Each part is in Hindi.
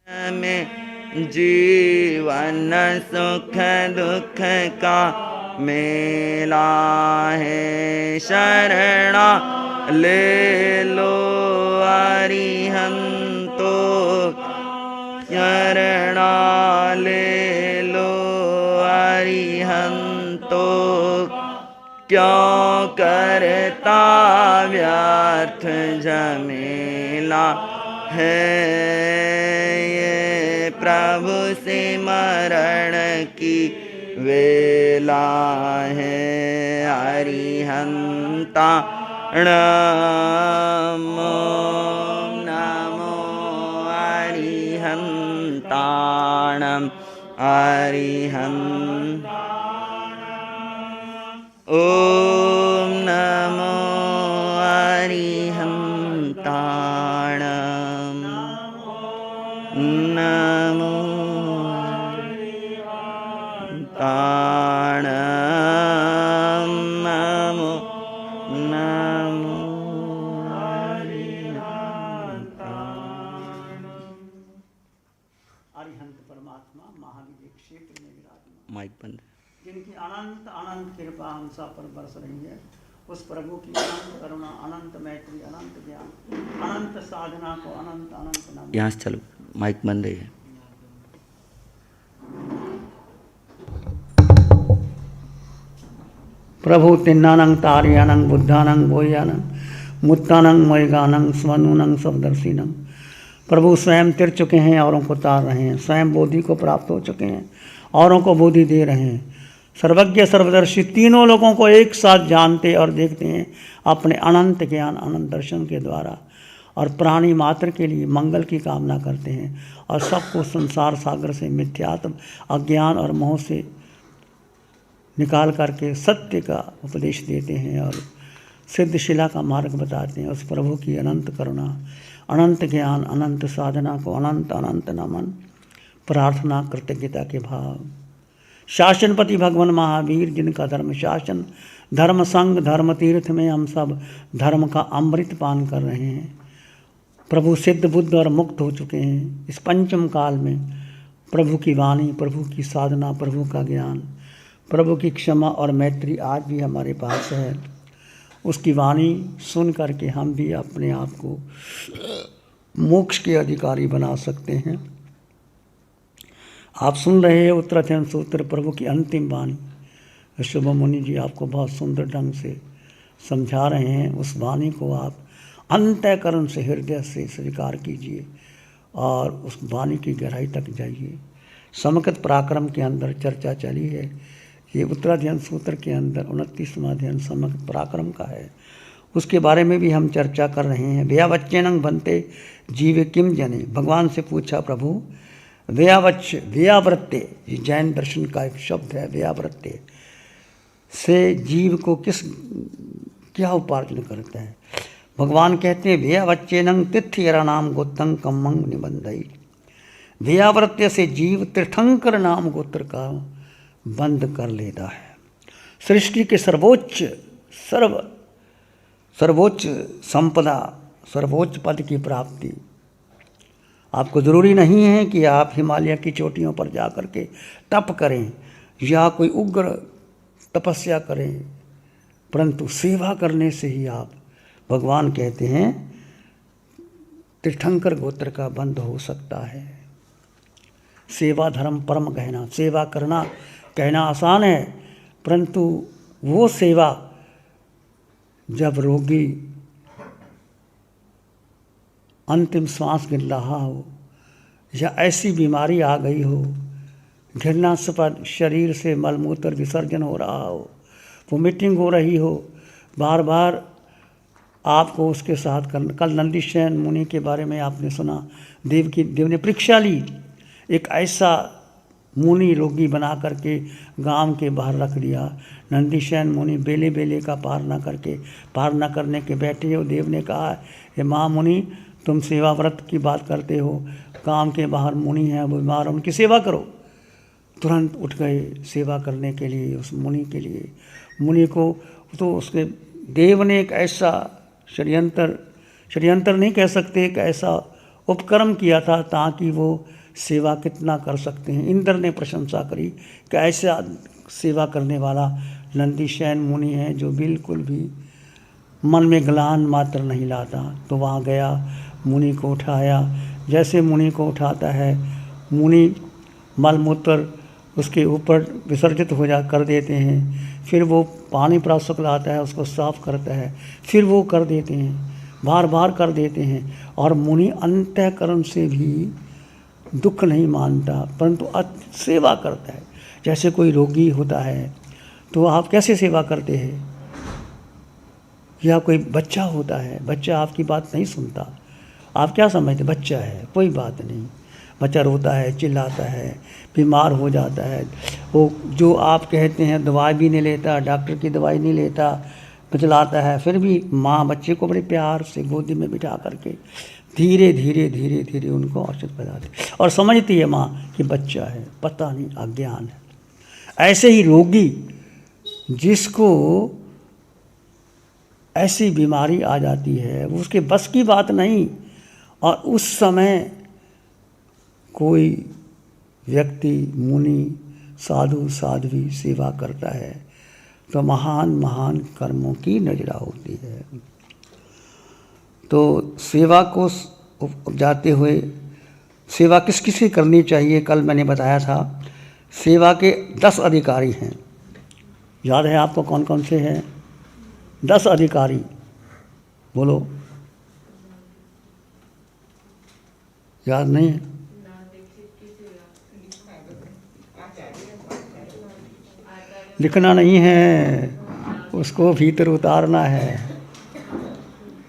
में जीवन सुख दुख का मेला है। शरणा ले लो अरिहंतो, शरणा ले लो अरिहंतो। क्यों करता व्यर्थ झमेला है ये प्रभु सिमरण की वेला है। अरिहंता नमो नमो अरिहंताणं अरिहंत। ओम नमो अरिहंताणं नमो अरिहंताणं नमो नमो अरिहंत परमात्मा महावीर के क्षेत्र में विराजमान, माइक बंद, जिनकी अनंत अनंत कृपा हम सब पर बरस रही है। उस प्रभु की अनंत करुणा, अनंत मैत्री, अनंत ज्ञान, अनंत साधना को अनंत अनंत नाम। यहाँ से चलो, माइक बंद है। प्रभु तिन्नानंग तारियानंग बुद्धानंग बोयानंग मुत्तानंग मयगानंग स्वनुनंग सबदर्शीनंग। प्रभु स्वयं तिर चुके हैं, औरों को तार रहे हैं। स्वयं बोधि को प्राप्त हो चुके हैं, औरों को बोधि दे रहे हैं। सर्वज्ञ सर्वदर्शी, तीनों लोगों को एक साथ जानते और देखते हैं अपने अनंत ज्ञान अनंत दर्शन के द्वारा, और प्राणी मात्र के लिए मंगल की कामना करते हैं, और सबको संसार सागर से मिथ्यात्म अज्ञान और मोह से निकाल करके सत्य का उपदेश देते हैं और सिद्धशिला का मार्ग बताते हैं। उस प्रभु की अनंत करुणा, अनंत ज्ञान, अनंत साधना को अनंत अनंत नमन, प्रार्थना, कृतज्ञता के भाव। शासनपति भगवान महावीर, जिनका धर्म शासन, धर्म संग, धर्म तीर्थ में हम सब धर्म का अमृत पान कर रहे हैं। प्रभु सिद्ध बुद्ध और मुक्त हो चुके हैं। इस पंचम काल में प्रभु की वाणी, प्रभु की साधना, प्रभु का ज्ञान, प्रभु की क्षमा और मैत्री आज भी हमारे पास है। उसकी वाणी सुन करके हम भी अपने आप को मोक्ष के अधिकारी बना सकते हैं। आप सुन रहे हैं उत्तराखंड सूत्र, प्रभु की अंतिम वाणी। शुभ मुनि जी आपको बहुत सुंदर ढंग से समझा रहे हैं। उस वाणी को आप अंतःकरण से, हृदय से स्वीकार कीजिए और उस वाणी की गहराई तक जाइए। समकत पराक्रम के अंदर चर्चा चली है। ये उत्तराध्ययन सूत्र के अंदर 29वां अध्ययन समकत पराक्रम का है। उसके बारे में भी हम चर्चा कर रहे हैं। व्यावच्चेनं भन्ते जीवे किम जने। भगवान से पूछा प्रभु, व्यावच्च, व्यावृत्ते, ये जैन दर्शन का एक शब्द है। व्यावृत्ते से जीव को क्या उपार्जन करता है? भगवान कहते हैं व्यावच्चेनं तीर्थयानाम गोत्रं कम्मं निबंधई। व्यावृत्य से जीव तीर्थंकर नाम गोत्र का बंद कर लेता है। सृष्टि के सर्वोच्च संपदा, सर्वोच्च पद की प्राप्ति। आपको ज़रूरी नहीं है कि आप हिमालय की चोटियों पर जा कर के तप करें या कोई उग्र तपस्या करें, परंतु सेवा करने से ही आप, भगवान कहते हैं, तीर्थंकर गोत्र का बंध हो सकता है। सेवा धर्म परम गहना। सेवा करना कहना आसान है, परंतु वो सेवा जब रोगी अंतिम सांस गिर रहा हो या ऐसी बीमारी आ गई हो, घृणास्पद शरीर से मलमूत्र विसर्जन हो रहा हो, वोमिटिंग हो रही हो, बार बार आपको उसके साथ कल नंदीशयन मुनि के बारे में आपने सुना। देव ने परीक्षा ली। एक ऐसा मुनि रोगी बना करके गांव के बाहर रख दिया। नंदीशयन मुनि बेले बेले का पार न करने के बैठे हो। देव ने कहा, हे महामुनि, तुम सेवा व्रत की बात करते हो, गांव के बाहर मुनि हैं, वो बीमार, उनकी सेवा करो। तुरंत उठ गए सेवा करने के लिए उस मुनि के लिए। मुनि को तो उसके देव ने एक ऐसा षड्यंत्र नहीं कह सकते, एक ऐसा उपक्रम किया था ताकि वो सेवा कितना कर सकते हैं। इंद्र ने प्रशंसा करी कि ऐसा सेवा करने वाला नंदीशयन मुनि है जो बिल्कुल भी मन में ग्लान मात्र नहीं लाता। तो वहाँ गया, मुनि को उठाया। जैसे मुनि को उठाता है, मुनि मलमूत्र उसके ऊपर विसर्जित हो जा कर देते हैं। फिर वो पानी प्राशक लाता है, उसको साफ करता है, फिर वो कर देते हैं, बार बार कर देते हैं। और मुनि अंतःकरण से भी दुख नहीं मानता, परंतु सेवा करता है। जैसे कोई रोगी होता है तो आप कैसे सेवा करते हैं, या कोई बच्चा होता है, बच्चा आपकी बात नहीं सुनता, आप क्या समझते, बच्चा है कोई बात नहीं, बच्चा रोता है, चिल्लाता है, बीमार हो जाता है, वो जो आप कहते हैं दवाई भी नहीं लेता, डॉक्टर की दवाई नहीं लेता, बचलाता है, फिर भी माँ बच्चे को बड़े प्यार से गोदी में बिठा करके धीरे धीरे धीरे धीरे उनको औषध पिलाती और समझती है माँ कि बच्चा है, पता नहीं अज्ञान है। ऐसे ही रोगी जिसको ऐसी बीमारी आ जाती है, वो उसके बस की बात नहीं, और उस समय कोई व्यक्ति, मुनि, साधु, साध्वी सेवा करता है तो महान महान कर्मों की नजरा होती है। तो सेवा को जाते हुए सेवा किस किस की करनी चाहिए, कल मैंने बताया था। सेवा के 10 अधिकारी हैं, याद है आपको कौन कौन से हैं? 10 अधिकारी बोलो, याद नहीं है? लिखना नहीं है, उसको भीतर उतारना है।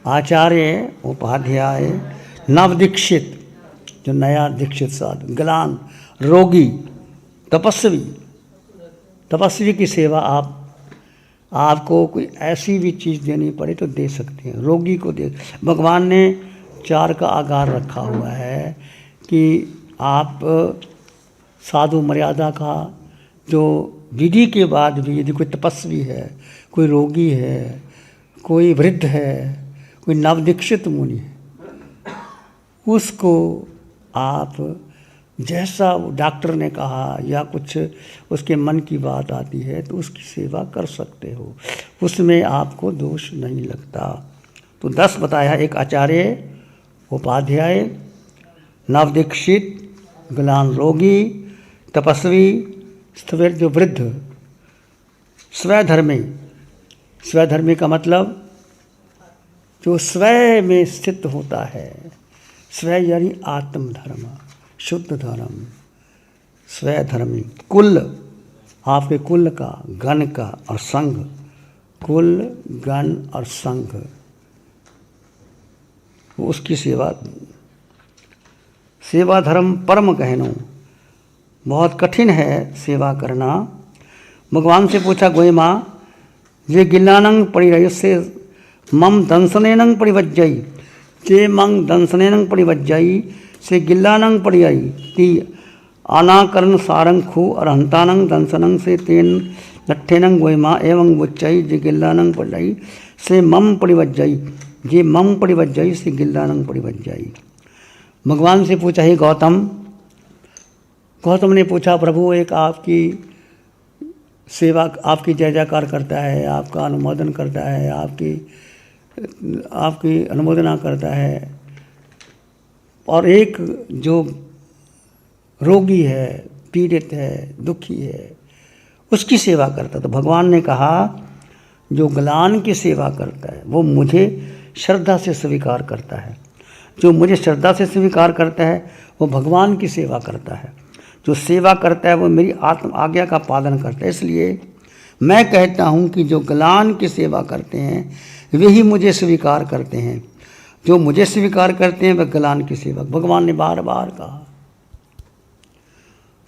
आचार्य, उपाध्याय, नवदीक्षित जो नया दीक्षित साधु, ग्लान, रोगी, तपस्वी। तपस्वी की सेवा आपको कोई ऐसी भी चीज़ देनी पड़े तो दे सकते हैं। रोगी को दे, भगवान ने 4 का आगार रखा हुआ है कि आप साधु मर्यादा का जो विधि के बाद भी यदि कोई तपस्वी है, कोई रोगी है, कोई वृद्ध है, कोई नवदीक्षित मुनि है, उसको आप जैसा डॉक्टर ने कहा या कुछ उसके मन की बात आती है तो उसकी सेवा कर सकते हो, उसमें आपको दोष नहीं लगता। तो 10 बताया, एक आचार्य, उपाध्याय, नवदीक्षित, ग्लान रोगी, तपस्वी, स्थिर जो वृद्ध, स्वधर्मी। स्वधर्मी का मतलब जो स्वयं में स्थित होता है, स्वयं यानी आत्मधर्म, शुद्ध धर्म, स्वधर्मी। कुल, आपके कुल का, गण का और संघ, कुल, गण और संघ, उसकी सेवा। सेवा धर्म परम कहनो, बहुत कठिन है सेवा करना। भगवान से पूछा, गोई माँ ये गिल्लानंग परिरयस्य मम दंसनेनं परिवज्जयी, जे मंग दंसनेनं परिवज्जयी से गिल्लानंग परियई ती अनाकरण सारंग खू अरहंतानंग दंसनंग से तेन लट्ठेनंग गोयमा एवं वुच्चई जे गिल्लानंग परियई से मम परिवज्जयी, जे मम परिवज्जयी से गिल्लानंग परिवज्जयी। भगवान से पूछा, हे गौतम। गौतम ने पूछा, प्रभु एक आपकी सेवा, आपकी जय जयकार करता है, आपका अनुमोदन करता है, आपकी अनुमोदना करता है, और एक जो रोगी है, पीड़ित है, दुखी है, उसकी सेवा करता। तो भगवान ने कहा, जो ग्लान की सेवा करता है वो मुझे श्रद्धा से स्वीकार करता है। जो मुझे श्रद्धा से स्वीकार करता है वो भगवान की सेवा करता है। जो सेवा करता है वो मेरी आत्म आज्ञा का पालन करता है। इसलिए मैं कहता हूँ कि जो ग्लान की सेवा करते हैं वही मुझे स्वीकार करते हैं। जो मुझे स्वीकार करते हैं वह ग्लान की सेवा। भगवान ने बार बार कहा।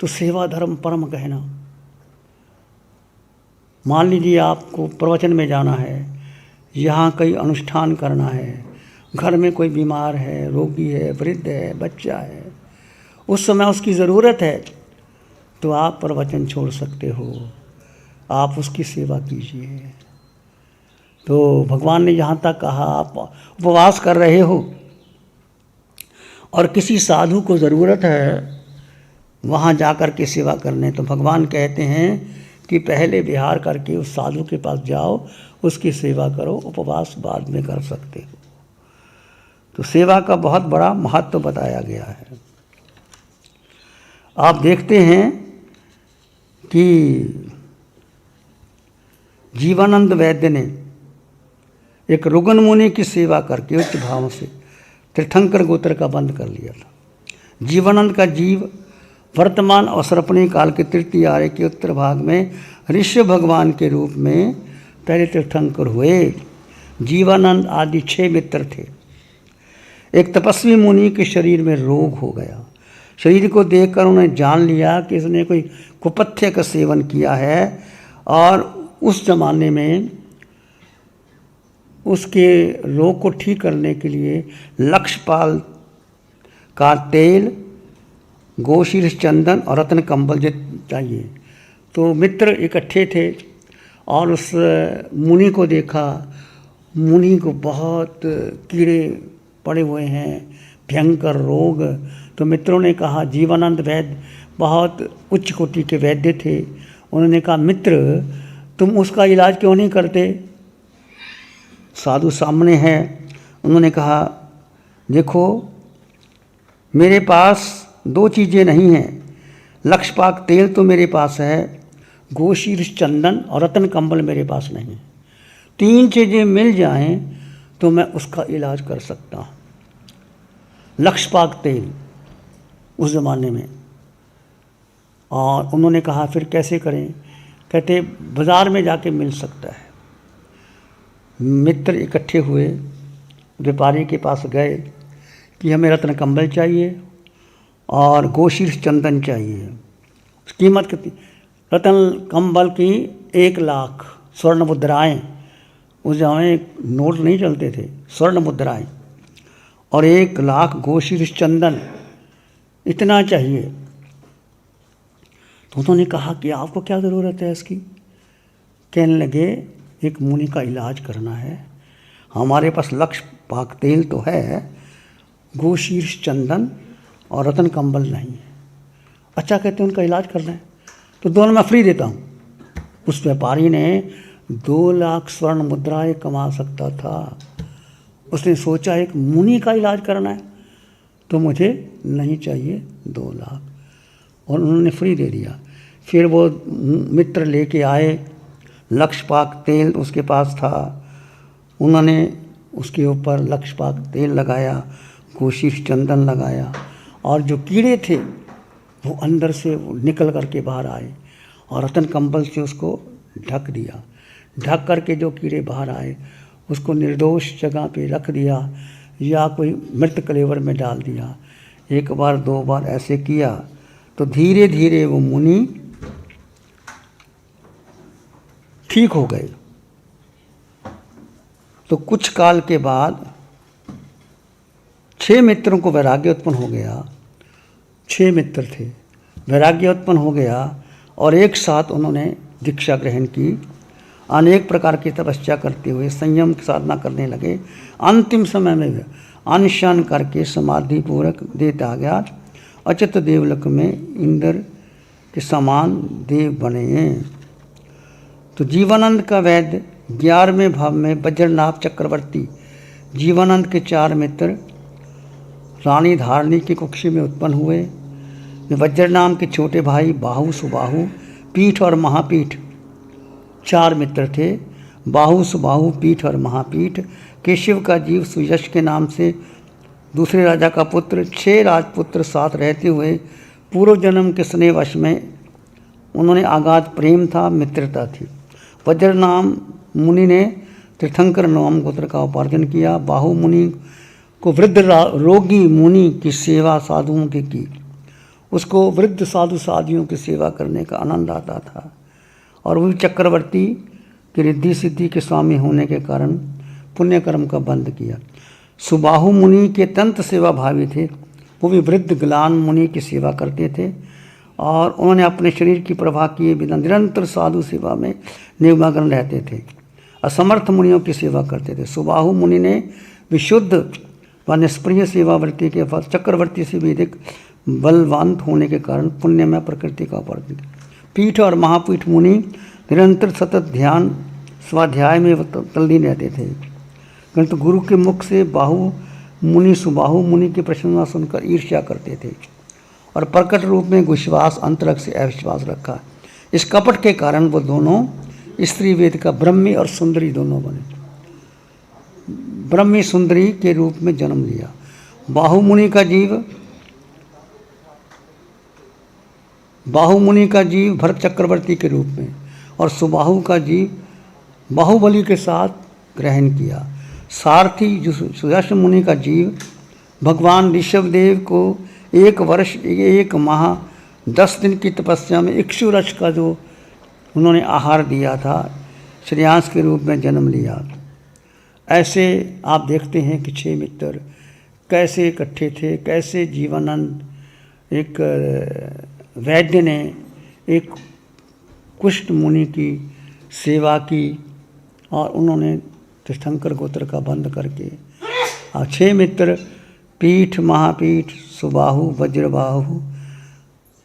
तो सेवा धर्म परम कहना। मान लीजिए आपको प्रवचन में जाना है, यहाँ कई अनुष्ठान करना है, घर में कोई बीमार है, रोगी है, वृद्ध है, बच्चा है, उस समय उसकी ज़रूरत है तो आप प्रवचन छोड़ सकते हो, आप उसकी सेवा कीजिए। तो भगवान ने यहाँ तक कहा, आप उपवास कर रहे हो, और किसी साधु को ज़रूरत है वहाँ जा कर के सेवा करने, तो भगवान कहते हैं कि पहले विहार करके उस साधु के पास जाओ, उसकी सेवा करो, उपवास बाद में कर सकते हो। तो सेवा का बहुत बड़ा महत्व बताया गया है। आप देखते हैं कि जीवानंद वैद्य ने एक रुगन मुनि की सेवा करके उच्च भाव से तीर्थंकर गोत्र का बंद कर लिया था। जीवानंद का जीव वर्तमान और सरपणी काल के तृतीय आर्य के उत्तर भाग में ऋषभ भगवान के रूप में पहले तीर्थंकर हुए। जीवानंद आदि 6 मित्र थे। एक तपस्वी मुनि के शरीर में रोग हो गया। शरीर को देखकर उन्होंने जान लिया कि इसने कोई कुपथ्य का सेवन किया है, और उस जमाने में उसके रोग को ठीक करने के लिए लक्षपाल का तेल, गोशीर्ष चंदन और रत्न कंबल चाहिए। तो मित्र इकट्ठे थे और उस मुनि को देखा। मुनि को बहुत कीड़े पड़े हुए हैं, भयंकर रोग। तो मित्रों ने कहा, जीवानंद वैद्य बहुत उच्च कोटि के वैद्य थे, उन्होंने कहा, मित्र तुम उसका इलाज क्यों नहीं करते? साधु सामने है। उन्होंने कहा, देखो मेरे पास 2 चीज़ें नहीं हैं, लक्षपाक तेल तो मेरे पास है, गोशीर्ष चंदन और रत्न कंबल मेरे पास नहीं है। 3 चीज़ें मिल जाएं तो मैं उसका इलाज कर सकता हूँ। लक्षपाक तेल उस ज़माने में। और उन्होंने कहा फिर कैसे करें? कहते बाज़ार में जाके मिल सकता है। मित्र इकट्ठे हुए, व्यापारी के पास गए कि हमें रत्न कंबल चाहिए और गोशीर्ष चंदन चाहिए। कीमत कितनी? रत्न कंबल की 1 लाख स्वर्ण मुद्राएँ, उस जमाने नोट नहीं चलते थे, स्वर्ण मुद्राएँ, और 1 लाख गोशीर्ष चंदन, इतना चाहिए। तो उन्होंने कहा कि आपको क्या ज़रूरत है इसकी? कहने लगे, एक मुनि का इलाज करना है, हमारे पास लक्षपाक तेल तो है, गोशीर्ष चंदन और रत्न कंबल नहीं है। अच्छा, कहते हैं उनका इलाज करना है तो दोनों मैं फ्री देता हूँ। उस व्यापारी ने 2 लाख स्वर्ण मुद्राएं कमा सकता था। उसने सोचा एक मुनि का इलाज करना है तो मुझे नहीं चाहिए 2 लाख, और उन्होंने फ्री दे दिया। फिर वो मित्र लेके आए, लक्षपाक तेल उसके पास था, उन्होंने उसके ऊपर लक्षपाक तेल लगाया, गोशीर्ष चंदन लगाया, और जो कीड़े थे वो अंदर से निकल करके बाहर आए, और रत्न कंबल से उसको ढक दिया। ढक करके जो कीड़े बाहर आए उसको निर्दोष जगह पे रख दिया या कोई मृत कलेवर में डाल दिया। 1 बार 2 बार ऐसे किया तो धीरे धीरे वो मुनि ठीक हो गए। तो कुछ काल के बाद 6 मित्रों को वैराग्य उत्पन्न हो गया। 6 मित्र थे, वैराग्य उत्पन्न हो गया और एक साथ उन्होंने दीक्षा ग्रहण की। अनेक प्रकार की तपस्या करते हुए संयम की साधना करने लगे। अंतिम समय में अनशन करके समाधि पूर्वक देता गया अच्युत देवलोक में इंद्र के समान देव बने। तो जीवानंद का वैद्य 11वें भाव में वज्रनाभ चक्रवर्ती जीवानंद के 4 मित्र रानी धारणी की कुक्षी में उत्पन्न हुए। वज्रनाम के छोटे भाई बाहु, सुबाहु, पीठ और महापीठ 4 मित्र थे। बाहु, सुबाहु, पीठ और महापीठ। केशव का जीव सुयश के नाम से दूसरे राजा का पुत्र। 6 राजपुत्र साथ रहते हुए पूर्व जन्म के स्नेहवश में उन्होंने आगाध प्रेम था, मित्रता थी। वज्रनाम मुनि ने तीर्थंकर नाम गोत्र का उपार्जन किया। बाहु मुनि को वृद्ध रोगी मुनि की सेवा साधुओं की उसको वृद्ध साधु साधियों की सेवा करने का आनंद आता था। और वही चक्रवर्ती की रिद्धि सिद्धि के स्वामी होने के कारण पुण्य कर्म का बंद किया। सुबाहु मुनि के तंत्र सेवा भावी थे, वो भी वृद्ध ग्लान मुनि की सेवा करते थे और उन्होंने अपने शरीर की प्रवाह किए बिना निरंतर साधु सेवा में निमग्न रहते थे। असमर्थ मुनियों की सेवा करते थे। सुबाहु मुनि ने विशुद्ध व निष्प्रिय सेवावृत्ति के फल चक्रवर्ती से भी अधिक बलवान होने के कारण पुण्यमय प्रकृति का वर्णन। पीठ और महापीठ मुनि निरंतर सतत ध्यान स्वाध्याय में तल्लीन रहते थे, किंतु गुरु के मुख से सुबाहु मुनि की प्रशंसा सुनकर ईर्ष्या करते थे और प्रकट रूप में विश्वास अंतरंग से अविश्वास रखा। इस कपट के कारण वो दोनों स्त्री वेद का ब्रह्मी और सुंदरी दोनों बने। ब्रह्मी सुंदरी के रूप में जन्म लिया। बाहुमुनि का जीव भरत चक्रवर्ती के रूप में और सुबाहु का जीव बाहुबली के साथ ग्रहण किया। सारथी सुदर्शन मुनि का जीव भगवान ऋषभदेव को 1 वर्ष 1 माह 10 दिन की तपस्या में इक्षुरक्ष का जो उन्होंने आहार दिया था, श्रेयांश के रूप में जन्म लिया। ऐसे आप देखते हैं कि 6 मित्र कैसे इकट्ठे थे, कैसे जीवनानंद एक वैद्य ने एक कुष्ठ मुनि की सेवा की और उन्होंने तीर्थंकर गोत्र का बंद करके 6 मित्र पीठ महापीठ सुबाहु वज्रबाहु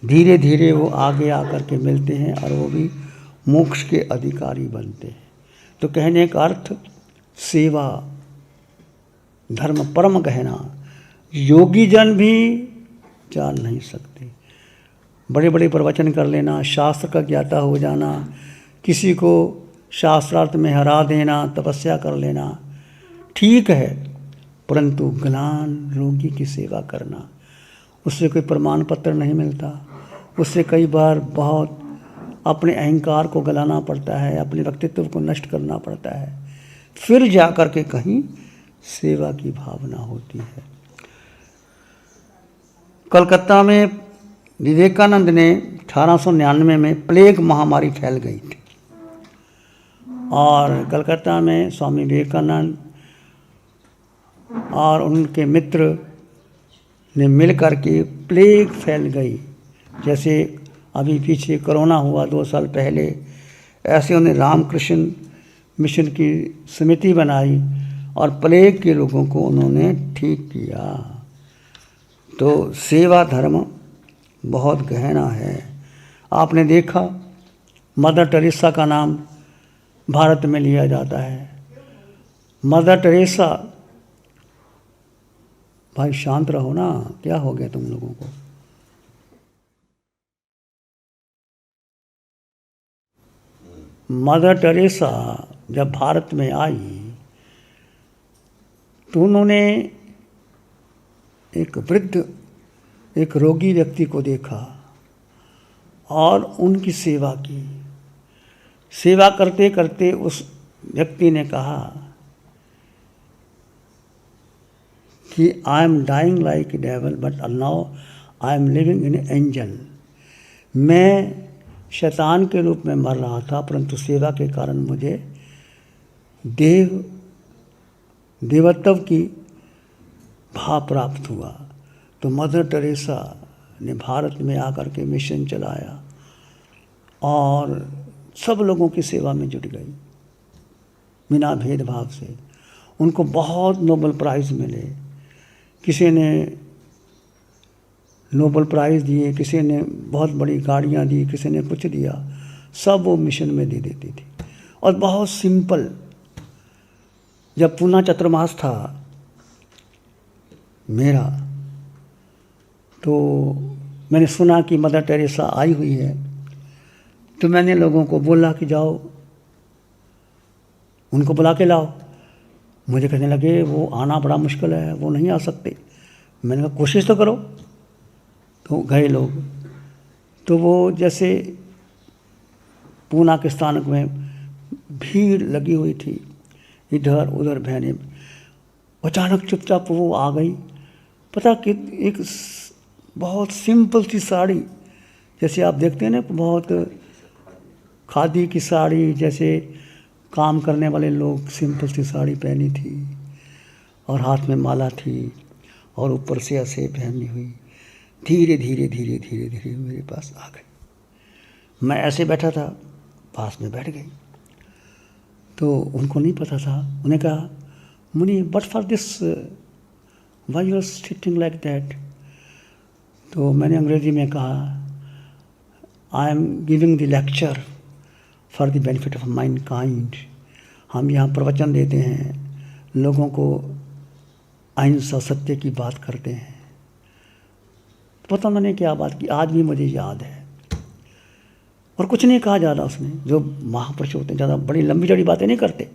धीरे धीरे वो आगे आकर के मिलते हैं और वो भी मोक्ष के अधिकारी बनते हैं। तो कहने का अर्थ सेवा धर्म परम गहना, योगी जन भी जान नहीं सकते। बड़े बड़े प्रवचन कर लेना, शास्त्र का ज्ञाता हो जाना, किसी को शास्त्रार्थ में हरा देना, तपस्या कर लेना ठीक है, परंतु ज्ञान रोगी की सेवा करना, उससे कोई प्रमाण पत्र नहीं मिलता। उससे कई बार बहुत अपने अहंकार को गलाना पड़ता है, अपने व्यक्तित्व को नष्ट करना पड़ता है, फिर जा कर के कहीं सेवा की भावना होती है। कलकत्ता में विवेकानंद ने 1899 में प्लेग महामारी फैल गई थी और कलकत्ता में स्वामी विवेकानंद और उनके मित्र ने मिल कर के प्लेग फैल गई। जैसे अभी पीछे कोरोना हुआ 2 साल पहले, ऐसे उन्हें रामकृष्ण मिशन की समिति बनाई और प्लेग के लोगों को उन्होंने ठीक किया। तो सेवा धर्म बहुत गहना है। आपने देखा मदर टेरेसा का नाम भारत में लिया जाता है। मदर टेरेसा, भाई शांत रहो ना, क्या हो गया तुम लोगों को? मदर टेरेसा जब भारत में आई तो उन्होंने एक वृद्ध, एक रोगी व्यक्ति को देखा और उनकी सेवा की। सेवा करते करते उस व्यक्ति ने कहा कि I am dying like a devil but now I am living in angel. मैं शैतान के रूप में मर रहा था, परंतु सेवा के कारण मुझे देवत्व की भाव प्राप्त हुआ। तो मदर टेरेसा ने भारत में आकर के मिशन चलाया और सब लोगों की सेवा में जुट गई बिना भेदभाव से। उनको बहुत नोबेल प्राइज़ मिले, किसी ने नोबेल प्राइज़ दिए, किसी ने बहुत बड़ी गाड़ियाँ दी, किसी ने कुछ दिया, सब वो मिशन में दे देती थी। और बहुत सिंपल, जब पूना चतुर्मास था मेरा, तो मैंने सुना कि मदर टेरेसा आई हुई है, तो मैंने लोगों को बोला कि जाओ उनको बुला के लाओ। मुझे कहने लगे वो आना बड़ा मुश्किल है, वो नहीं आ सकते। मैंने कहा कोशिश तो करो। तो गए लोग, तो वो जैसे पूना के स्थानक में भीड़ लगी हुई थी, इधर उधर बहने, अचानक चुपचाप वो आ गई। पता कि एक बहुत सिंपल सी साड़ी, जैसे आप देखते हैं ना, बहुत खादी की साड़ी, जैसे काम करने वाले लोग सिंपल सी साड़ी पहनी थी और हाथ में माला थी और ऊपर से ऐसे पहनी हुई, धीरे धीरे धीरे धीरे धीरे मेरे पास आ गई। मैं ऐसे बैठा था, पास में बैठ गई। तो उनको नहीं पता था। उन्हें कहा मुनि but for this why you are sitting like that? तो मैंने अंग्रेजी में कहा, I am giving the lecture for the benefit of mankind. हम यहाँ प्रवचन देते हैं, लोगों को अहिंसा सत्य की बात करते हैं। पता मैंने क्या बात की, आज भी मुझे याद है। और कुछ नहीं कहा ज़्यादा उसने, जो महापुरुष होते हैं ज़्यादा बड़ी लंबी चौड़ी बातें नहीं करते,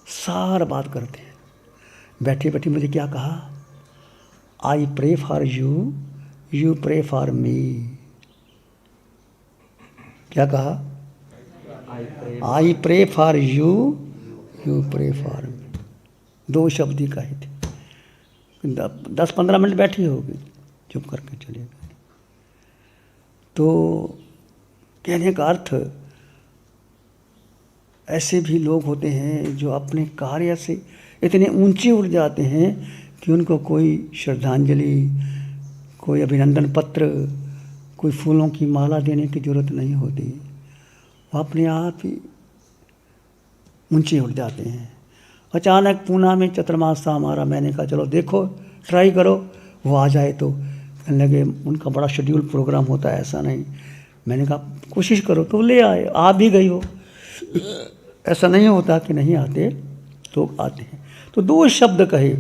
सारा बात करते हैं। बैठे बैठे मुझे क्या कहा, I pray for you, you pray for me. क्या कहा? I pray for you, you pray for me. 2 शब्द ही कहे थे। 10-15 मिनट बैठी होगी, चुप करके चले गए। तो कहने का अर्थ, ऐसे भी लोग होते हैं जो अपने कार्य से इतने ऊंचे उठ जाते हैं कि उनको कोई श्रद्धांजलि, कोई अभिनंदन पत्र, कोई फूलों की माला देने की ज़रूरत नहीं होती। वो अपने आप ही ऊंचे उठ जाते हैं। अचानक पूना में चतुर्मास था हमारा। मैंने कहा चलो देखो, ट्राई करो, वो आ जाए तो। कहने लगे उनका बड़ा शेड्यूल प्रोग्राम होता है, ऐसा नहीं। मैंने कहा कोशिश करो, तो ले आए। आ भी गई हो, ऐसा नहीं होता कि नहीं आते, तो आते हैं। तो 2 शब्द कहे,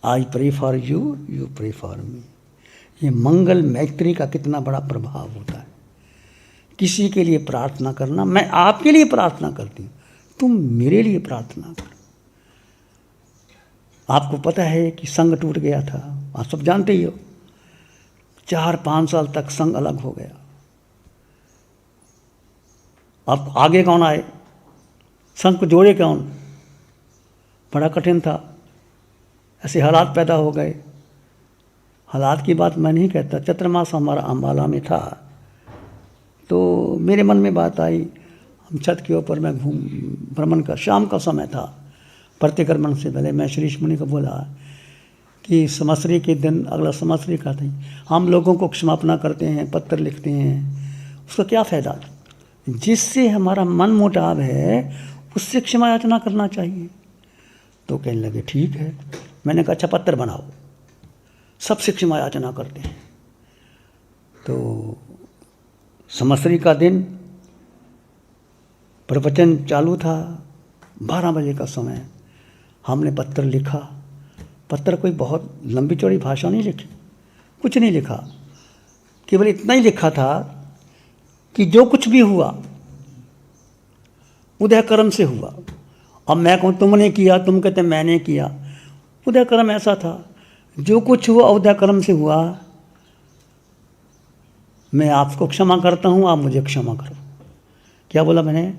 I pray for you, you pray for me. ये मंगल मैत्री का कितना बड़ा प्रभाव होता है। किसी के लिए प्रार्थना करना, मैं आपके लिए प्रार्थना करती हूँ, तुम मेरे लिए प्रार्थना करो। आपको पता है कि संघ टूट गया था, आप सब जानते ही हो। 4-5 साल तक संघ अलग हो गया। अब आगे कौन आए, संघ को जोड़े कौन? बड़ा कठिन था। ऐसे हालात पैदा हो गए। हालात की बात मैं नहीं कहता, चतुर्मास हमारा अम्बाला में था, तो मेरे मन में बात आई। हम छत के ऊपर मैं भ्रमण का, शाम का समय था, प्रतिक्रमण से पहले मैं श्रीश मुनि को बोला कि संवत्सरी के दिन, अगला संवत्सरी का था, हम लोगों को क्षमापना करते हैं, पत्र लिखते हैं, उसका क्या फ़ायदा? जिससे हमारा मन मुटाव है उससे क्षमा याचना करना चाहिए। तो कहने लगे ठीक है। मैंने कहा अच्छा पत्र बनाओ, सबसे क्षमा याचना करते हैं। तो संवत्सरी का दिन प्रवचन चालू था, 12 बजे का समय। हमने पत्र लिखा। पत्र कोई बहुत लंबी चौड़ी भाषा नहीं लिखी, कुछ नहीं लिखा, केवल इतना ही लिखा था कि जो कुछ भी हुआ उदय कर्म से हुआ। अब मैं कहूँ तुमने किया, तुम कहते मैंने किया। उदय कर्म ऐसा था, जो कुछ हुआ उदय कर्म से हुआ। मैं आपको क्षमा करता हूँ, आप मुझे क्षमा करो। क्या बोला मैंने?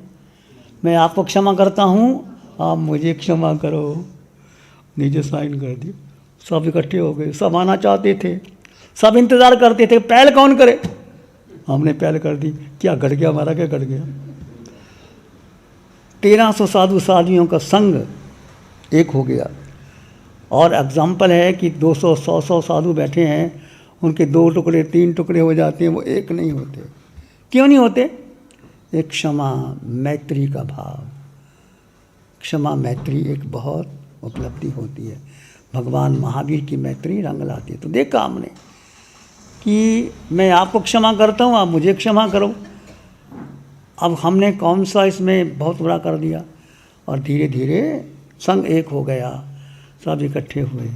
मैं आपको क्षमा करता हूँ, आप मुझे क्षमा करो। नीचे साइन कर दी। सब इकट्ठे हो गए, सब आना चाहते थे, सब इंतज़ार करते थे, पहल कौन करे। हमने पहल कर दी। क्या घट गया हमारा, क्या घट गया? 1300 साधु साधुओं का संघ एक हो गया। और एग्जाम्पल है कि 200-100 साधु बैठे हैं, उनके 2 टुकड़े 3 टुकड़े हो जाते हैं, वो एक नहीं होते। क्यों नहीं होते? एक क्षमा मैत्री का भाव। क्षमा मैत्री एक बहुत उपलब्धि होती है। भगवान महावीर की मैत्री रंग लाती है। तो देखा हमने कि मैं आपको क्षमा करता हूँ, आप मुझे क्षमा करो। अब हमने कौन सा इसमें बहुत बड़ा कर दिया, और धीरे धीरे संघ एक हो गया, सब इकट्ठे हुए।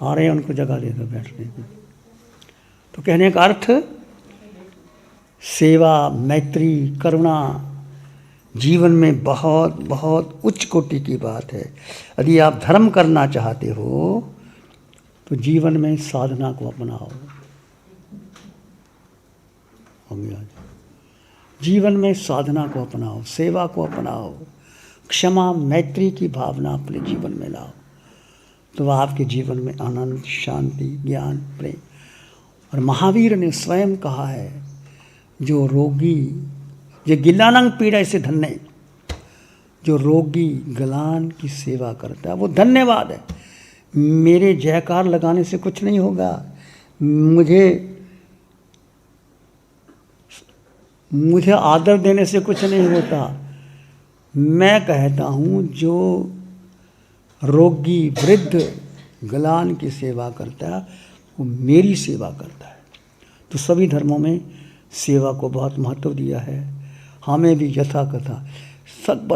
आ रहे हैं, उनको जगह दे दो बैठने की। तो कहने का अर्थ, सेवा, मैत्री, करुणा जीवन में बहुत बहुत उच्च कोटि की बात है। यदि आप धर्म करना चाहते हो तो जीवन में साधना को अपनाओ। जीवन में साधना को अपनाओ, सेवा को अपनाओ, क्षमा मैत्री की भावना अपने जीवन में लाओ, तो आपके जीवन में आनंद, शांति, ज्ञान, प्रेम। और महावीर ने स्वयं कहा है, जो रोगी, ये गिलानंग पीड़ा से धन्य, जो रोगी गलान की सेवा करता है वो धन्यवाद है। मेरे जयकार लगाने से कुछ नहीं होगा, मुझे आदर देने से कुछ नहीं होता। मैं कहता हूँ जो रोगी वृद्ध गलान की सेवा करता है, वो मेरी सेवा करता है। तो सभी धर्मों में सेवा को बहुत महत्व दिया है। हमें भी यथा कथा सब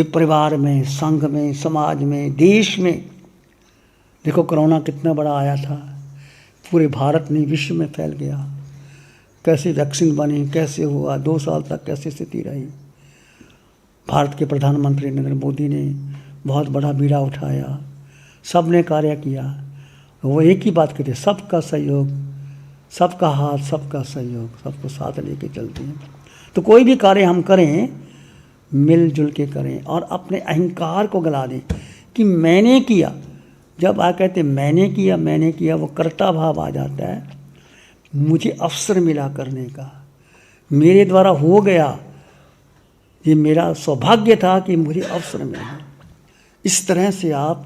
परिवार में, संघ में, समाज में, देश में। देखो कोरोना कितना बड़ा आया था, पूरे भारत नहीं विश्व में फैल गया। कैसे वैक्सीन बनी, कैसे हुआ, 2 साल तक कैसे स्थिति रही। भारत के प्रधानमंत्री नरेंद्र मोदी ने बहुत बड़ा बीड़ा उठाया, सब ने कार्य किया। वो एक ही बात कहते, सबका सहयोग, सबका हाथ, सबका सहयोग, सबको साथ लेके चलते हैं। तो कोई भी कार्य हम करें मिलजुल के करें और अपने अहंकार को गला दें कि मैंने किया। जब आप कहते मैंने किया, वो कर्ता भाव आ जाता है। मुझे अवसर मिला करने का, मेरे द्वारा हो गया, ये मेरा सौभाग्य था कि मुझे अवसर मिला। इस तरह से आप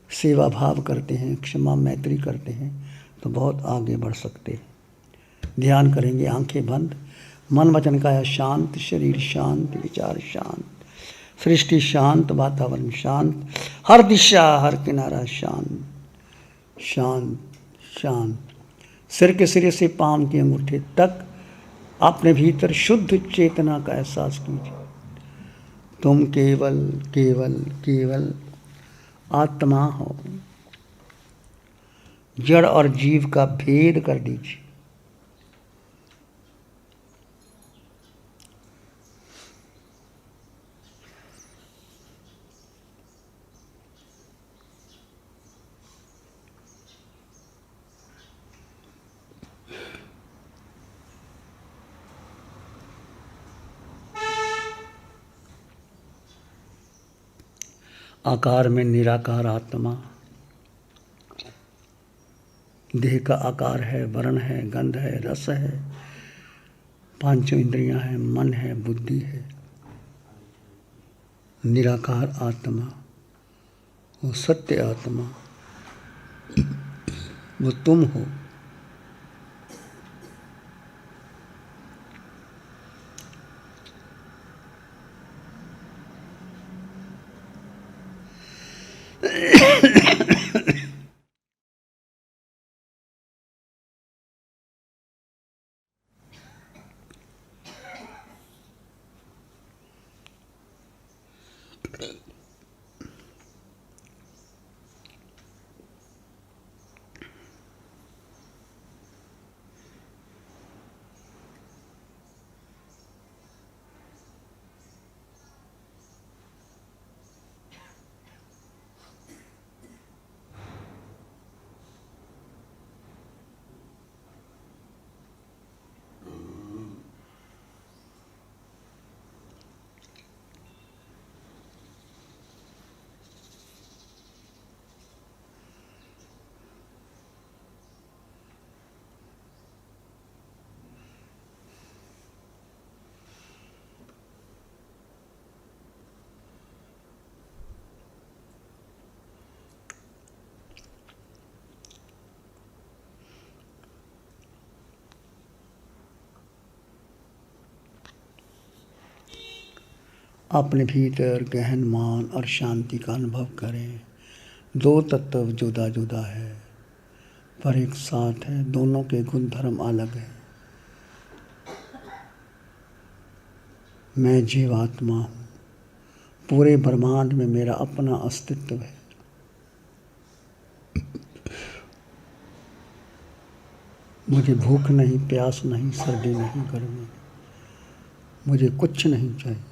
सेवा भाव करते हैं, क्षमा मैत्री करते हैं, तो बहुत आगे बढ़ सकते हैं। ध्यान करेंगे आंखें बंद, मन वचन काया शांत, शरीर शांत, विचार शांत, सृष्टि शांत, वातावरण शांत, हर दिशा हर किनारा शांत शांत शांत। सिर के सिरे से पांव के अंगूठे तक अपने भीतर शुद्ध चेतना का एहसास कीजिए। तुम केवल केवल केवल आत्मा हो। जड़ और जीव का भेद कर दीजिए। आकार में निराकार आत्मा, देह का आकार है, वर्ण है, गंध है, रस है, पांचों इंद्रियां हैं, मन है, बुद्धि है। निराकार आत्मा, वो सत्य आत्मा, वो तुम हो। अपने भीतर गहन मान और शांति का अनुभव करें। 2 तत्व जुदा जुदा है पर एक साथ है, दोनों के गुण धर्म अलग है। मैं जीवात्मा हूँ, पूरे ब्रह्मांड में मेरा अपना अस्तित्व है। मुझे भूख नहीं, प्यास नहीं, सर्दी नहीं, गर्मी, मुझे कुछ नहीं चाहिए।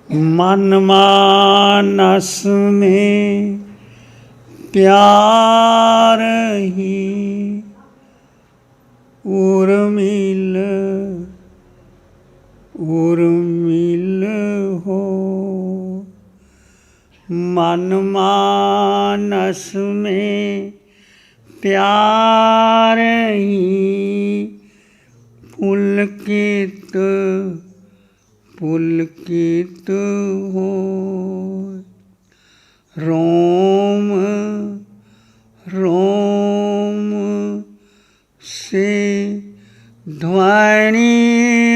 मन मानस में प्यार ही उर्मिल उर्मिल हो। मन मानस में प्यार ही पुलकित पुलकित हो। रोम रोम से ध्वनि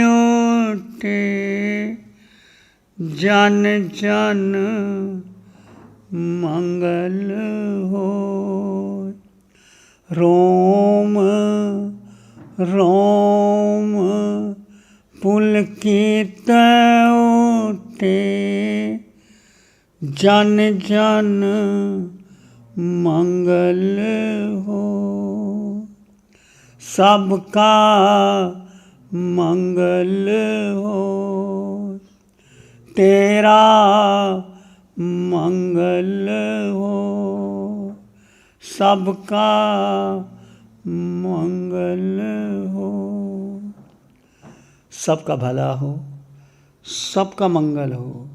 उठे, जन जन मंगल हो। रोम रोम पुलकित उठे, जन जन मंगल हो। सबका मंगल हो, तेरा मंगल हो। सबका मंगल हो। सबका भला हो, सबका मंगल हो,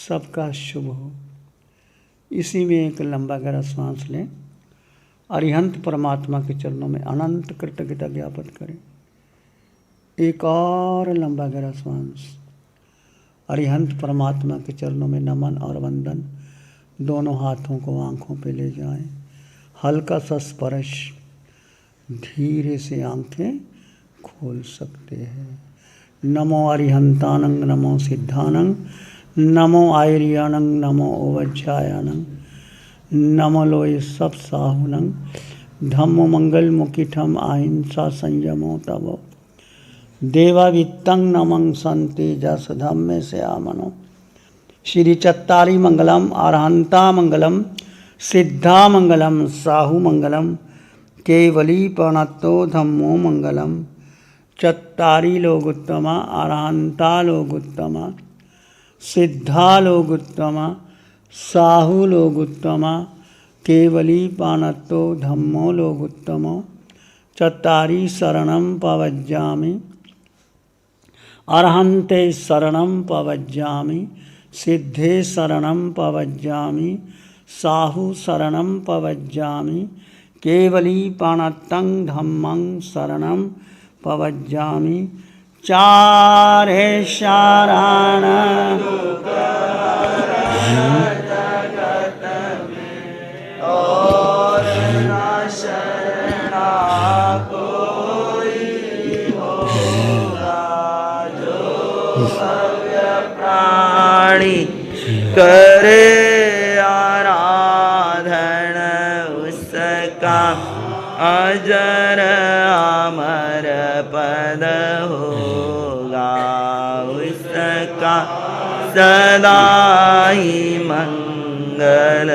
सबका शुभ हो। इसी में एक लंबा गहरा सांस लें। अरिहंत परमात्मा के चरणों में अनंत कृतज्ञता ज्ञापित करें। एक और लंबा गहरा सांस। अरिहंत परमात्मा के चरणों में नमन और वंदन। दोनों हाथों को आँखों पे ले जाएं। हल्का सा स्पर्श। धीरे से आंखें खोल सकते हैं। नमो अरिहंतानंग, नमो सिद्धानंग, नमो आयर्यानंग, नमो ओवज्जायानंग, नमो लोय सब साहुनंग, धम्मो मंगल मुकिठम अहिंसा संयमो तवो, देवावित्तं नमं संति जस धम्मे से आमनो। श्री चत्तारी मंगलम, अरहंता मंगलम, सिद्धा मंगलम, साहु मंगलम, केवली प्रणतो धम्मो मंगलम। चत्तारी लोग उत्तमा, अरहंता लोग उत्तमा, सिद्धा लोग उत्तमा, साहु लोग उत्तमा, केवली पानतो धम्मो लोग उत्तमो। चत्तारी शरणं पवज्जामि, अरहंते शरणं पवज्जामि, सिद्धे शरणं पवज्जामि, साहु शरणं पवज्जामि, केवली पाणत्तं धम्मं शरणं पवज्जामि। चारे शरण और न शरणा कोई होगा, जो भव्य प्राणी करे आराधन उसका, अजर अमर पद होगा उसका, सदा ही मंगल